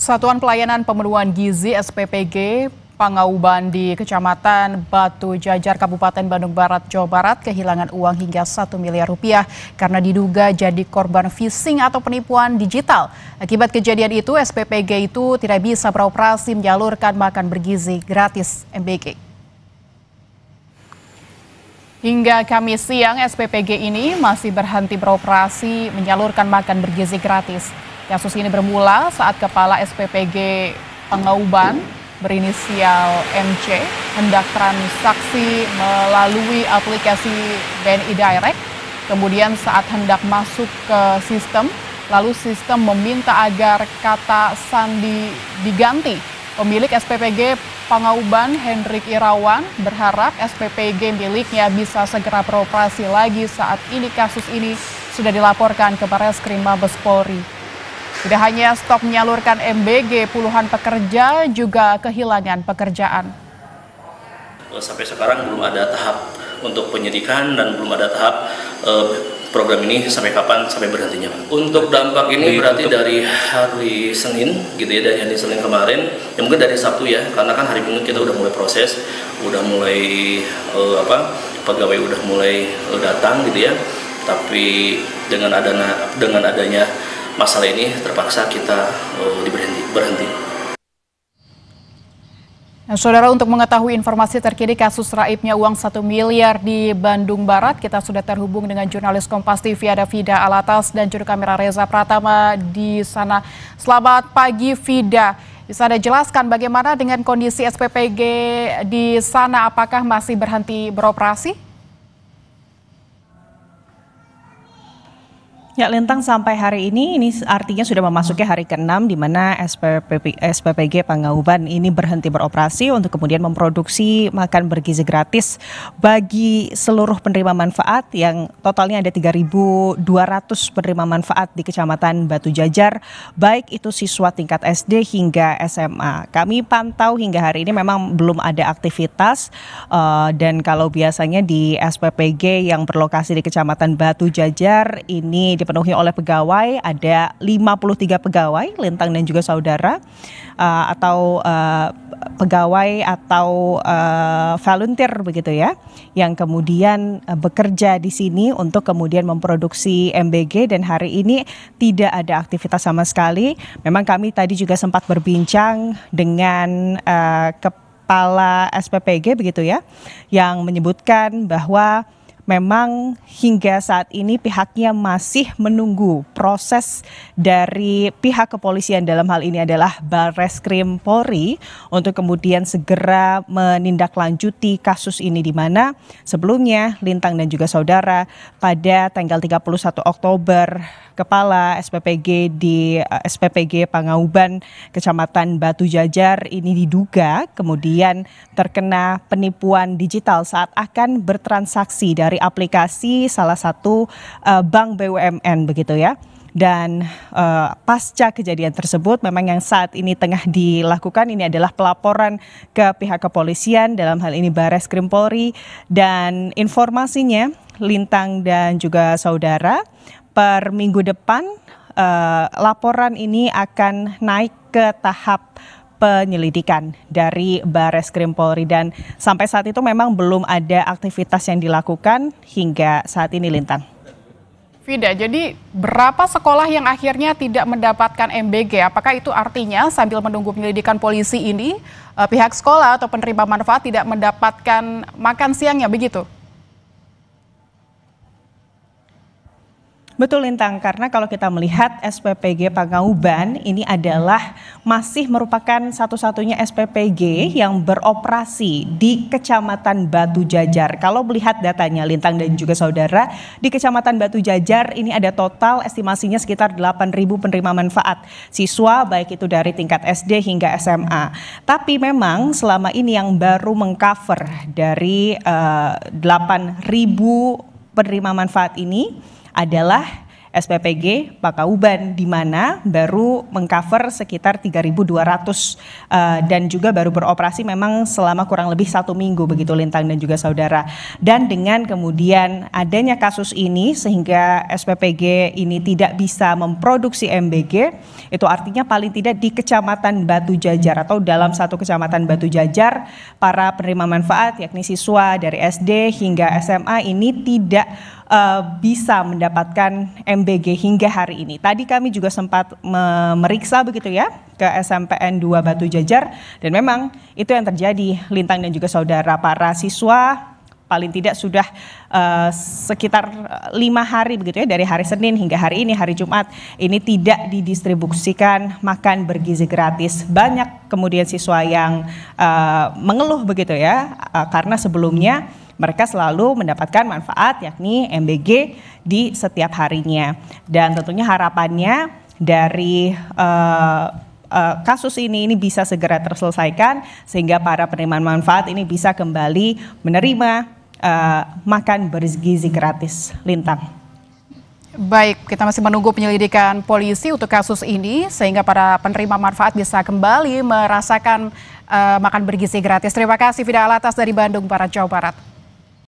Satuan Pelayanan Pemenuhan Gizi (SPPG) Pangauban di Kecamatan Batu Jajar, Kabupaten Bandung Barat, Jawa Barat kehilangan uang hingga 1 miliar rupiah karena diduga jadi korban phishing atau penipuan digital. Akibat kejadian itu, SPPG itu tidak bisa beroperasi menyalurkan makan bergizi gratis MBG. Hingga Kamis siang, SPPG ini masih berhenti beroperasi menyalurkan makan bergizi gratis. Kasus ini bermula saat Kepala SPPG Pangauban berinisial MC hendak transaksi melalui aplikasi BNI Direct. Kemudian saat hendak masuk ke sistem, lalu sistem meminta agar kata sandi diganti. Pemilik SPPG Pangauban, Hendrik Irawan, berharap SPPG miliknya bisa segera beroperasi lagi saat ini kasus ini sudah dilaporkan ke Barreskrim Mabes Polri. Tidak hanya stop menyalurkan MBG, puluhan pekerja juga kehilangan pekerjaan. Sampai sekarang belum ada tahap untuk penyidikan dan belum ada tahap program ini sampai kapan, sampai berhentinya. Untuk dampak ini berarti dari hari Senin gitu ya, dari hari Senin kemarin, ya mungkin dari Sabtu ya, karena kan hari Minggu kita udah mulai proses, udah mulai pegawai udah mulai datang gitu ya. Tapi dengan adanya masalah ini terpaksa kita berhenti. Nah, Saudara, untuk mengetahui informasi terkini kasus raibnya uang 1 miliar di Bandung Barat, kita sudah terhubung dengan jurnalis Kompas TV ada Vida Alatas dan juru kamera Reza Pratama di sana. Selamat pagi, Vida. Bisa Anda jelaskan bagaimana dengan kondisi SPPG di sana? Apakah masih berhenti beroperasi? Ya, Lintang, sampai hari ini artinya sudah memasuki hari ke-6 di mana SPPG Pangauban ini berhenti beroperasi untuk kemudian memproduksi makan bergizi gratis bagi seluruh penerima manfaat yang totalnya ada 3.200 penerima manfaat di Kecamatan Batu Jajar, baik itu siswa tingkat SD hingga SMA. Kami pantau hingga hari ini memang belum ada aktivitas dan kalau biasanya di SPPG yang berlokasi di Kecamatan Batu Jajar ini dipenuhi oleh pegawai, ada 53 pegawai, Lintang dan juga saudara, atau pegawai atau volunteer begitu ya, yang kemudian bekerja di sini untuk kemudian memproduksi MBG, dan hari ini tidak ada aktivitas sama sekali. Memang kami tadi juga sempat berbincang dengan Kepala SPPG begitu ya, yang menyebutkan bahwa memang hingga saat ini pihaknya masih menunggu proses dari pihak kepolisian, dalam hal ini adalah Barreskrim Polri, untuk kemudian segera menindaklanjuti kasus ini, di mana sebelumnya Lintang dan juga saudara pada tanggal 31 Oktober Kepala SPPG di SPPG Pangauban Kecamatan Batu Jajar ini diduga kemudian terkena penipuan digital saat akan bertransaksi dari aplikasi salah satu bank BUMN begitu ya. Dan pasca kejadian tersebut memang yang saat ini tengah dilakukan ini adalah pelaporan ke pihak kepolisian, dalam hal ini Barreskrim Polri, dan informasinya Lintang dan juga saudara, per minggu depan laporan ini akan naik ke tahap penyelidikan dari Barreskrim Polri, dan sampai saat itu memang belum ada aktivitas yang dilakukan hingga saat ini, Lintang. Vida, jadi berapa sekolah yang akhirnya tidak mendapatkan MBG? Apakah itu artinya sambil menunggu penyelidikan polisi ini, pihak sekolah atau penerima manfaat tidak mendapatkan makan siangnya begitu? Betul, Lintang, karena kalau kita melihat SPPG Pangauban ini adalah masih merupakan satu-satunya SPPG yang beroperasi di Kecamatan Batu Jajar. Kalau melihat datanya, Lintang dan juga saudara, di Kecamatan Batu Jajar ini ada total estimasinya sekitar 8.000 penerima manfaat siswa, baik itu dari tingkat SD hingga SMA. Tapi memang selama ini yang baru mengcover dari 8.000 penerima manfaat ini adalah SPPG Pakauban, di mana baru mengcover sekitar 3.200 dan juga baru beroperasi memang selama kurang lebih 1 minggu begitu Lintang dan juga saudara. Dan dengan kemudian adanya kasus ini sehingga SPPG ini tidak bisa memproduksi MBG, itu artinya paling tidak di Kecamatan Batu Jajar atau dalam satu Kecamatan Batu Jajar, para penerima manfaat yakni siswa dari SD hingga SMA ini tidak bisa mendapatkan MBG hingga hari ini. Tadi kami juga sempat memeriksa begitu ya ke SMPN 2 Batu Jajar, dan memang itu yang terjadi Lintang dan juga saudara. Para siswa paling tidak sudah sekitar 5 hari begitu ya, dari hari Senin hingga hari ini hari Jumat ini tidak didistribusikan makan bergizi gratis. Banyak kemudian siswa yang mengeluh begitu ya, karena sebelumnya mereka selalu mendapatkan manfaat yakni MBG di setiap harinya. Dan tentunya harapannya dari kasus ini bisa segera terselesaikan sehingga para penerima manfaat ini bisa kembali menerima makan bergizi gratis. Lintang. Baik, kita masih menunggu penyelidikan polisi untuk kasus ini sehingga para penerima manfaat bisa kembali merasakan makan bergizi gratis. Terima kasih Fida Alatas dari Bandung, Barat, Jawa Barat.